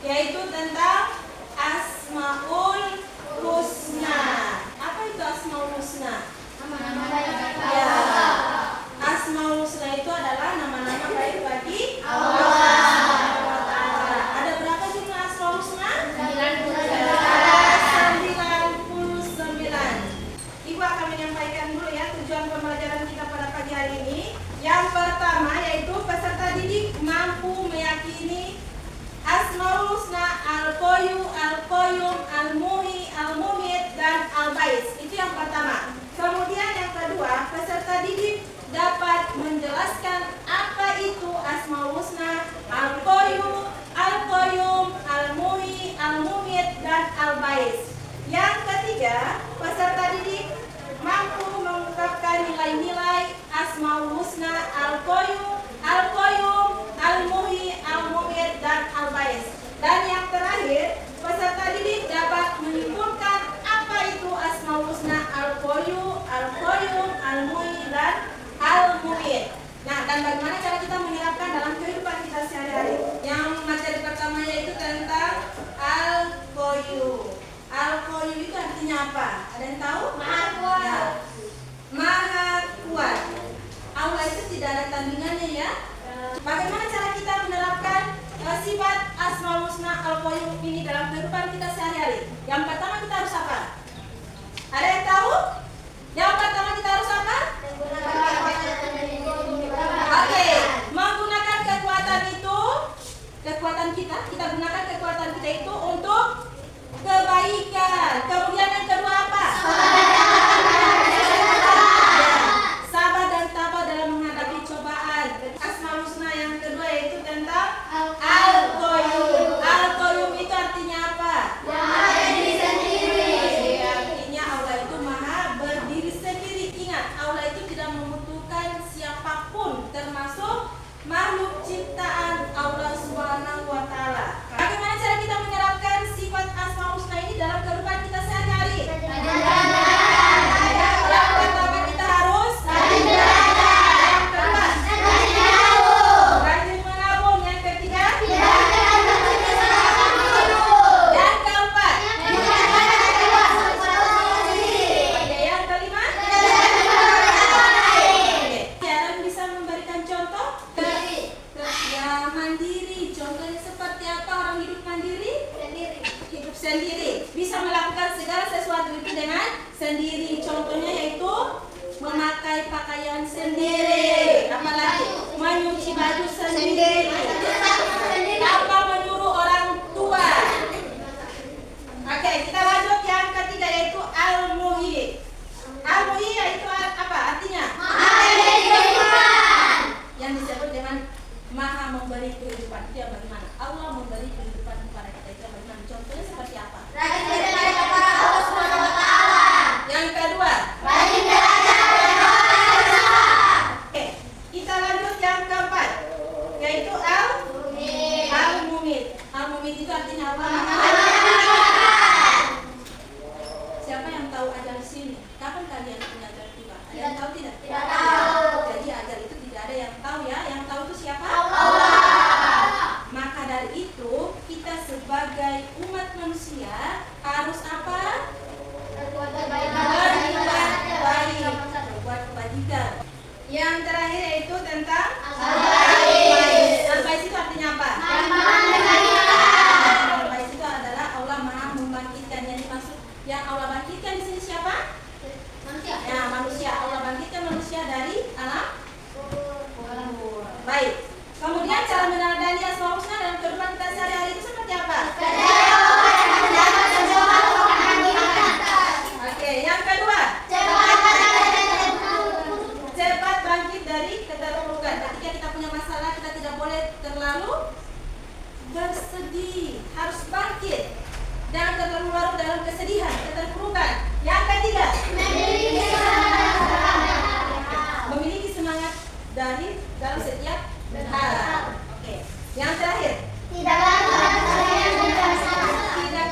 yaitu tentang Asmaul Husna. Apa itu Asmaul Husna? Ya, Asmaul Husna itu adalah nama-nama baik bagi Allah. Ada berapa jumlah Asmaul Husna? 99. Ibu akan menyampaikan dulu ya tujuan pembelajaran kita pada pagi hari ini. Yang pertama yaitu peserta didik mampu meyakini Asmaul Husna Al-Qayyum, Al-Qayyum, Al-Muhyi, Al-Mumit, dan Al-Bais. Itu yang pertama. Kemudian yang kedua, peserta didik dapat menjelaskan apa itu Asmaul Husna Al-Qayyum, Al-Qayyum, Al-Muhyi, Al-Mumit, dan Al-Bais. Yang ketiga, peserta didik mampu mengungkapkan nilai-nilai Asmaul Husna Al-Qayyum, Al-Qayyum, Al-Muhyi, Al-Mumit, dan Al-Bais. Dan yang terakhir, peserta didik dapat menyimpulkan apa itu Asmaul Husna Al-Qayyum, Al-Qayyum, Al-Muhyi, dan Al-Mumit. Nah, dan bagaimana cara kita menerapkan dalam kehidupan kita sehari-hari? Yang materi pertama yaitu tentang Al-Qayyum. Al-Qayyum itu artinya apa? Ada yang tahu? Maha kuat. Ya. Maha kuat. Allah itu tidak ada tandingannya ya. Bagaimana cara kita menerapkan sifat Asmaul Husna Al-Qayyum ini dalam kehidupan kita sehari-hari? Yang pertama kita harus apa? Ada yang tahu? Yang pertama kita harus apa? Oke, menggunakan kekuatan itu, kekuatan kita gunakan kekuatan kita itu untuk kebaikan. Kemudian yang kedua apa? Sabar dan tabah dalam menghadapi cobaan. Asmaul Husna yang kedua yaitu tentang Al-Qayyum. Al-Qayyum itu artinya apa? Maha berdiri sendiri. Artinya Allah itu maha berdiri sendiri. Ingat, Allah itu tidak membutuhkan siapapun, termasuk makhluk ciptaan Allah Subhanahu wa Ta'ala. Bagaimana cara kita menerapkan sifat Asmaul Husna ini dalam kehidupan kita sehari-hari? Yang pertama kita harus yang kedua rajin menabung, yang ketiga yang keempat yang kelima Kalian bisa memberikan contoh? Ya, mandiri. Contohnya seperti apa orang hidup mandiri? Hidup sendiri. Bisa melakukan segala sesuatu itu dengan sendiri. Contohnya yaitu memakai pakaian sendiri. Apalagi menyuci baju sendiri. Tanpa menyuruh orang tua. Oke, kita lanjut yang ketiga yaitu Al-Muhyi. Al-Muhyi yaitu apa artinya? Yang disebut dengan maha memberi kehidupan. Itu yang bagaimana? Allah memberi kehidupan kepada kita. Itu yang bagaimana? Contohnya seperti apa? Yang kedua, oke, kita lanjut yang keempat yaitu Al-Mumit. Al-Mumit itu artinya apa? Siapa yang tahu ajal di sini? Kapan kalian punya ajal tiba? Ada yang tahu tidak? Tidak tahu. Jadi ajal itu tidak ada yang tahu ya. Yang tahu itu siapa? Allah. Maka dari itu kita sebagai umat manusia harus apa? Berbuat baik, berbuat kebajikan. Yang terakhir yaitu tentang Al-Bais. Al-Bais itu artinya apa? Al-Bais itu adalah Allah maha membangkitkan. Yang dimaksud yang Allah bangkitkan di sini siapa? Manusia. Ya, manusia. Allah bangkitkan manusia dari alam kubur. Baik. Kemudian cara meneladani Asmaul Husna dalam kehidupan kita sehari-hari itu seperti apa? Oke, yang kedua, cepat bangkit dari keterpurukan. Ketika kita punya masalah, kita tidak boleh terlalu bersedih, harus bangkit. Jangan terlalu larut dalam kesedihan, keterpurukan. Yang ketiga, memiliki semangat dari dalam setiap hal. Oke. Yang terakhir, tidak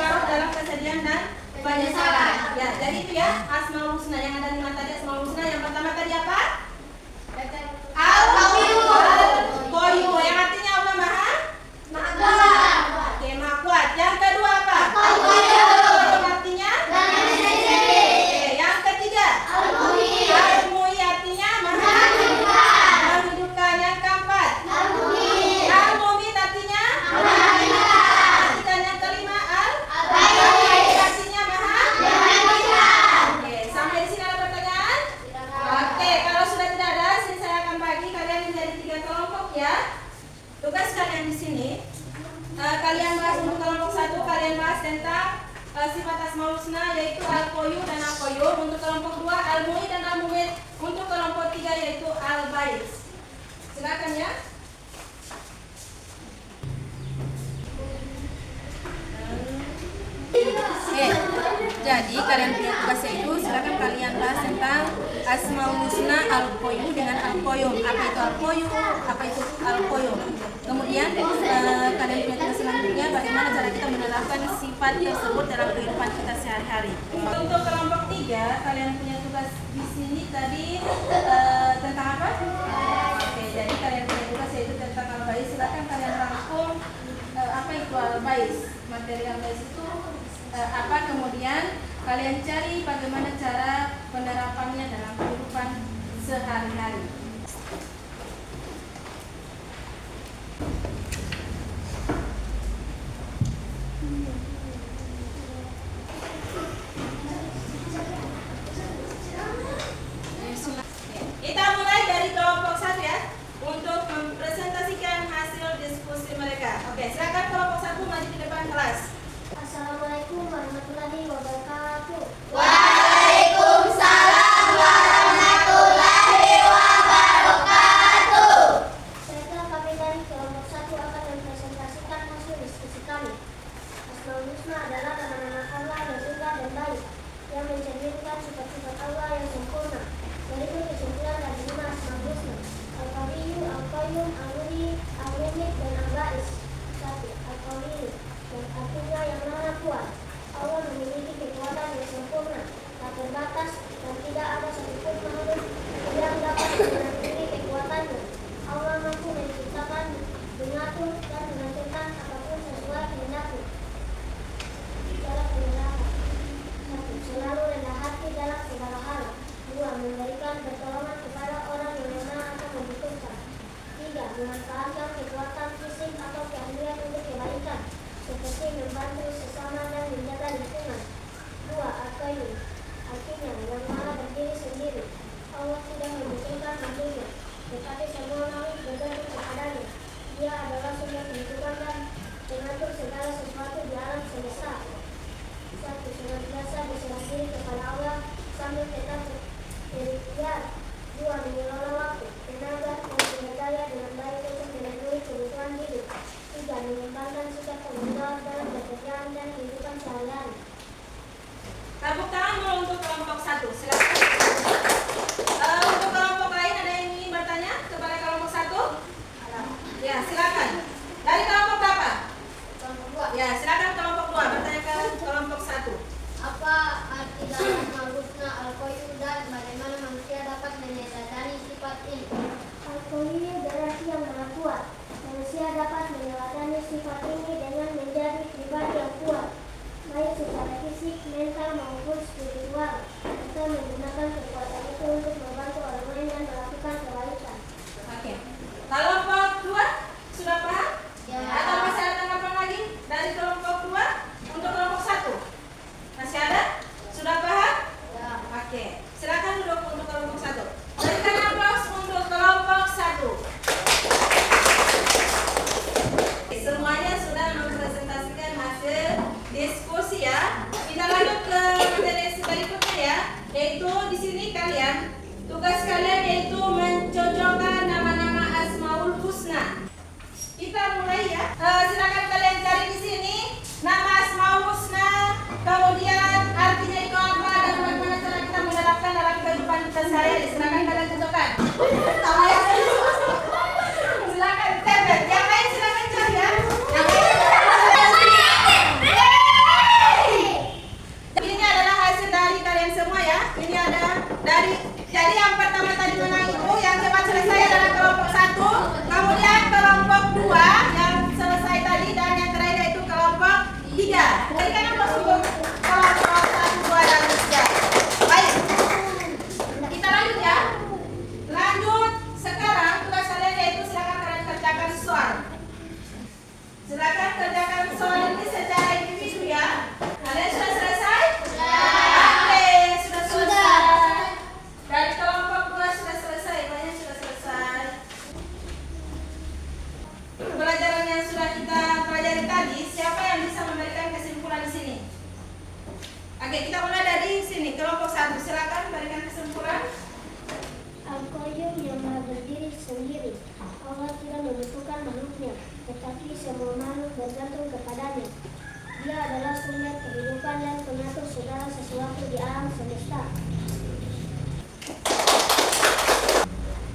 larut dalam kesedihan dan penyesalan. Ya, jadi itu ya Asmaul Husna yang ada 5 tadi. Asmaul Husna yang pertama tadi apa? Al-Qayyum. Yang artinya Allah maha kuat. Oke, maha tentang sifat asmaul husna yaitu al-qayyum dan al-qayyum. Untuk kelompok 2 al-mu'id dan al-mumit. Untuk kelompok 3 yaitu al-bais. Silakan ya. Jadi kalian punya tugas itu silakan kalian bahas tentang asmaul husna al-qayyum dengan al-qayyum. Apa itu al-qayyum? Apa itu al-qayyum? Kemudian kalian punya tugas selanjutnya bagaimana cara kita menerapkan sifat tersebut dalam kehidupan kita sehari-hari. Untuk kelompok 3 kalian punya tugas di sini tadi tentang apa? Oke, jadi kalian punya tugas yaitu tentang al-bais. Silakan kalian rangkum apa itu al-bais. Materi al-bais itu apa, kemudian kalian cari bagaimana cara penerapannya dalam kehidupan sehari-hari. Kita mulai dari kelompok 1 ya, untuk mempresentasikan hasil diskusi mereka. Oke, silakan kelompok 1 maju di depan kelas. Assalamualaikum warahmatullahi wabarakatuh. Waalaikumsalam warahmatullahi wabarakatuh. Saya kami dari kelompok 1 akan mempresentasikan hasil diskusi kami. Asmaul husna adalah nama-nama Allah yang indah dan baik, yang mencerminkan sifat-sifat Allah yang sempurna. Berikut kesimpulan dari 5 asmaul husna: al-qawiyyu, al-qayyum, al-mu'id, al-mumit, dan al-bais. 1. Al-qawiyyu, yang artinya yang maha kuat. Allah memiliki kekuatan yang sempurna, tak terbatas, dan tidak ada satupun makhluk yang dapat menandingi kekuatannya. Allah mampu menciptakan, mengatur, dan menghancurkan apapun sesuai kehendaknya. Cara penerapan: 1. Selalu rendah hati dalam segala hal. 2. Memberikan pertolongan kepada orang yang lemah atau membutuhkan. 3. Memanfaatkan kekuatan fisik atau keahlian untuk kebaikan, seperti membantu sesama dan menjaga lingkungan. 2. Al-qayyum, artinya yang maha berdiri sendiri. Allah tidak membutuhkan makhluknya, tetapi semua makhluk bergantung kepadanya. Dia adalah sumber kehidupan dan mengatur segala sesuatu di alam semesta. 1. Senantiasa berserah diri kepada Allah sambil tetap berikhtiar. 2. Mengelola waktu, tenaga, dan sumber daya dengan baik untuk memenuhi kebutuhan hidup. 3. Mengembangkan sikap tanggung jawab dalam pekerjaan dan kehidupan sehari-hari. Tepuk tangan dulu untuk kelompok 1. Silakan. Untuk kelompok lain ada yang ingin bertanya kepada kelompok 1? Ya, silakan. Dari kelompok berapa? Kelompok 2. Ya, silakan kelompok 2 bertanya ke kelompok 1. Apa arti dari asmaul husna al-qayyum dan bagaimana manusia dapat menyadari sifat ini? Al-qayyum berarti yang maha kuat. Manusia dapat meneladani sifat ini dengan menjadi pribadi yang kuat, baik secara fisik, mental maupun spiritual, atau menggunakan kekuatan itu untuk membantu orang lain dan melakukan kebaikan. Oke. Kelompok 2 sudah paham? Ya. Atau masih ada tanggapan lagi dari kelompok 2 untuk kelompok 1? Masih ada? Sudah paham? Ya. Oke. Silakan duduk untuk kelompok 1. Berikan aplaus untuk kelompok 1. Semuanya sudah mempresentasikan semua makhluk bergantung kepadanya. Dia adalah sumber kehidupan dan pengatur segala sesuatu di alam semesta.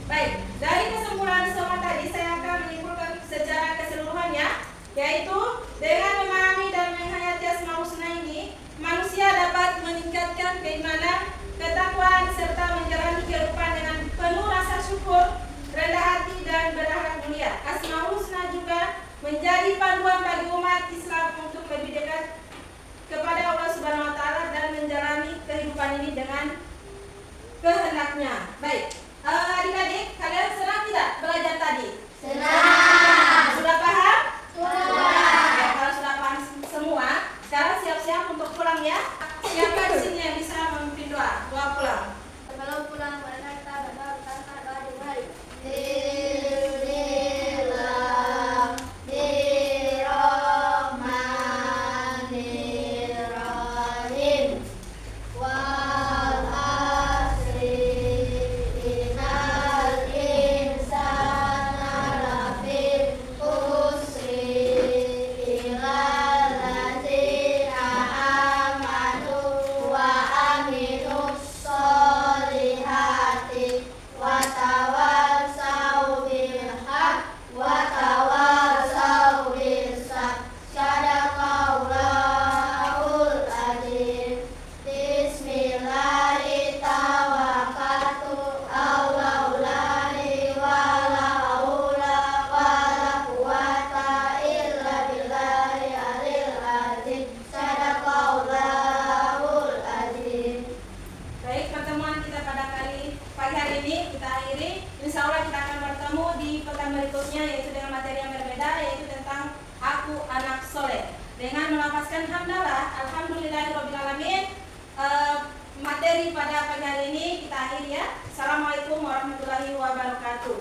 Baik, dari kesimpulan semua tadi saya akan menyimpulkan secara keseluruhannya, yaitu dengan memahami dan menghayati Asmaul Husna ini, manusia dapat meningkatkan keimanan, ketakwaan, serta menjalani kehidupan dengan penuh rasa syukur, rendah hati, dan berakhlak mulia. Asmaul Husna juga menjadi panduan bagi umat Islam untuk lebih dekat kepada Allah Subhanahu wa Ta'ala dan menjalani kehidupan ini dengan kehendaknya. Baik, adik-adik, kalian senang tidak belajar tadi? Senang. Sudah paham? Sudah. Ya, kalau sudah paham semua, sekarang siap-siap untuk pulang ya. Siapa di sini yang bisa memimpin doa pulang? Sebelum pulang, mereka kita berdoa tanpa doa dimulai. Bismillahirrahmanirrahim. Wal asri innal insana lafi khusri illal ladzina amanu wa amilus solihati wa tawasaw bil haq wa tawasaw bis sabr. Sadaqallahul adzim. Bismillahi tawakkaltu Allahu la ilaha wala quwata illa billahi alil adzim. Sadaqallahul adzim. Baik, pertemuan kita pada pagi hari ini kita akhiri. Insya Allah kita akan bertemu di pekan berikutnya, yaitu dengan materi yang berbeda, yaitu tentang Aku Anak Soleh. Dengan melafazkan hamdalah, alhamdulillahirobbilalamin. Materi pada pagi hari ini kita akhiri ya. Assalamualaikum warahmatullahi wabarakatuh.